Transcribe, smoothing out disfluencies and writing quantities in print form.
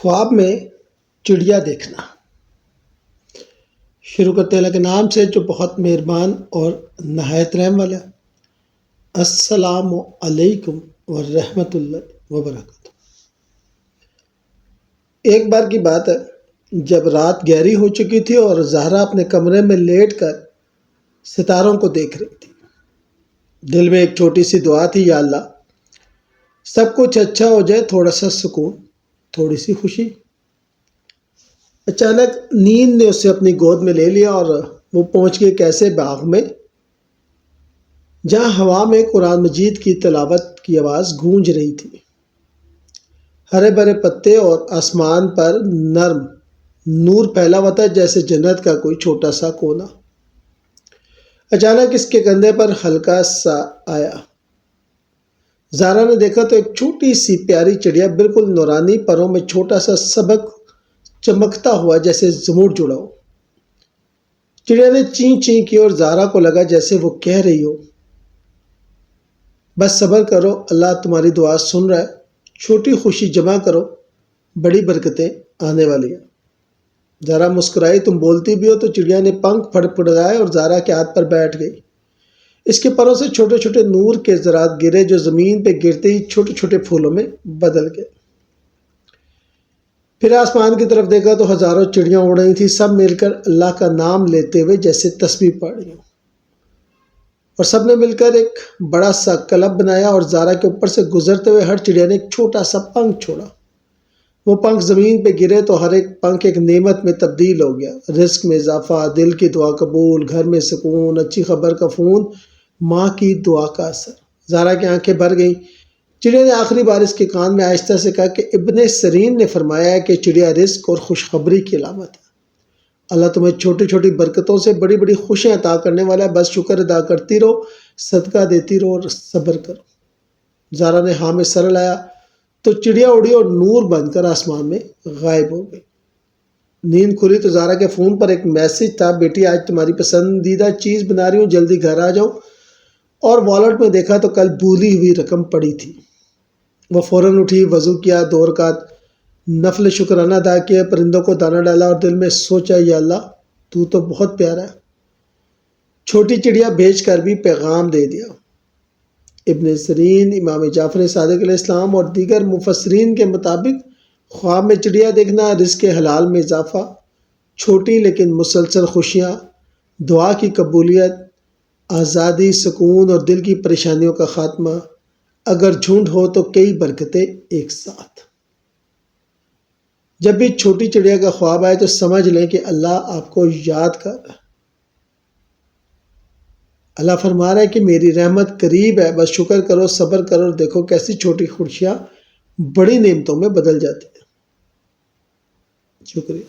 خواب میں چڑیا دیکھنا۔ شروع کرتے ہیں اللہ کے نام سے جو بہت مہربان اور نہایت رحم والا۔ السلام علیکم ورحمۃ اللہ وبرکاتہ۔ ایک بار کی بات ہے جب رات گہری ہو چکی تھی اور زہرا اپنے کمرے میں لیٹ کر ستاروں کو دیکھ رہی تھی۔ دل میں ایک چھوٹی سی دعا تھی، یا اللہ سب کچھ اچھا ہو جائے، تھوڑا سا سکون، تھوڑی سی خوشی۔ اچانک نیند نے اسے اپنی گود میں لے لیا اور وہ پہنچ گئی ایک ایسے باغ میں جہاں ہوا میں قرآن مجید کی تلاوت کی آواز گونج رہی تھی۔ ہرے بھرے پتے اور آسمان پر نرم نور پھیلا ہوا تھا، جیسے جنت کا کوئی چھوٹا سا کونا۔ اچانک اس کے کندھے پر ہلکا سا آیا۔ زہرا نے دیکھا تو ایک چھوٹی سی پیاری چڑیا بالکل نورانی پروں میں چھوٹا سا سبق چمکتا ہوا جیسے زمرد جڑا ہو۔ چڑیا نے چیں چیں کی اور زہرا کو لگا جیسے وہ کہہ رہی ہو، بس صبر کرو، اللہ تمہاری دعا سن رہا ہے، چھوٹی خوشی جمع کرو، بڑی برکتیں آنے والی ہیں۔ زہرا مسکرائی، تم بولتی بھی ہو؟ تو چڑیا نے پنکھ پھڑپھڑائے اور زہرا کے ہاتھ پر بیٹھ گئی۔ اس کے پروں سے چھوٹے چھوٹے نور کے ذرات گرے جو زمین پہ گرتے ہی چھوٹے چھوٹے پھولوں میں بدل گئے۔ پھر آسمان کی طرف دیکھا تو ہزاروں چڑیاں اڑ رہی تھیں، سب مل کر اللہ کا نام لیتے ہوئے جیسے تسبیح پڑھ رہی ہوں، اور سب نے مل کر ایک بڑا سا کلب بنایا اور زہرا کے اوپر سے گزرتے ہوئے ہر چڑیا نے ایک چھوٹا سا پنکھ چھوڑا۔ وہ پنکھ زمین پہ گرے تو ہر ایک پنکھ ایک نعمت میں تبدیل ہو گیا، رزق میں اضافہ، دل کی دعا قبول، گھر میں سکون، اچھی خبر کا فون، ماں کی دعا کا اثر۔ زہرا کی آنکھیں بھر گئیں۔ چڑیا نے آخری بار اس کے کان میں آہستہ سے کہا کہ ابن سیرین نے فرمایا ہے کہ چڑیا رزق اور خوشخبری کی علامت ہے۔ اللہ تمہیں چھوٹی چھوٹی برکتوں سے بڑی بڑی خوشیاں عطا کرنے والا ہے، بس شکر ادا کرتی رہو، صدقہ دیتی رہو اور صبر کرو۔ زہرا نے ہاں میں سر لایا تو چڑیا اڑی اور نور بن کر آسمان میں غائب ہو گئی۔ نیند کھلی تو زہرا کے فون پر ایک میسج تھا، بیٹی آج تمہاری پسندیدہ چیز بنا رہی ہوں، جلدی گھر آ جاؤ۔ اور والیٹ میں دیکھا تو کل بھولی ہوئی رقم پڑی تھی۔ وہ فوراً اٹھی، وضو کیا، 2 رکعت نفل شکرانہ ادا کیا، پرندوں کو دانہ ڈالا اور دل میں سوچا، یا اللہ تو تو بہت پیارا ہے۔ چھوٹی چڑیا بھیج کر بھی پیغام دے دیا۔ ابن سیرین، امام جعفر صادق علیہ السلام اور دیگر مفسرین کے مطابق خواب میں چڑیا دیکھنا رزق حلال میں اضافہ، چھوٹی لیکن مسلسل خوشیاں، دعا کی قبولیت، آزادی، سکون اور دل کی پریشانیوں کا خاتمہ، اگر جھنڈ ہو تو کئی برکتیں ایک ساتھ۔ جب بھی چھوٹی چڑیا کا خواب آئے تو سمجھ لیں کہ اللہ آپ کو یاد کر رہا ہے۔ اللہ فرما رہا ہے کہ میری رحمت قریب ہے، بس شکر کرو، صبر کرو، اور دیکھو کیسی چھوٹی خوشیاں بڑی نعمتوں میں بدل جاتی ہیں۔ شکریہ۔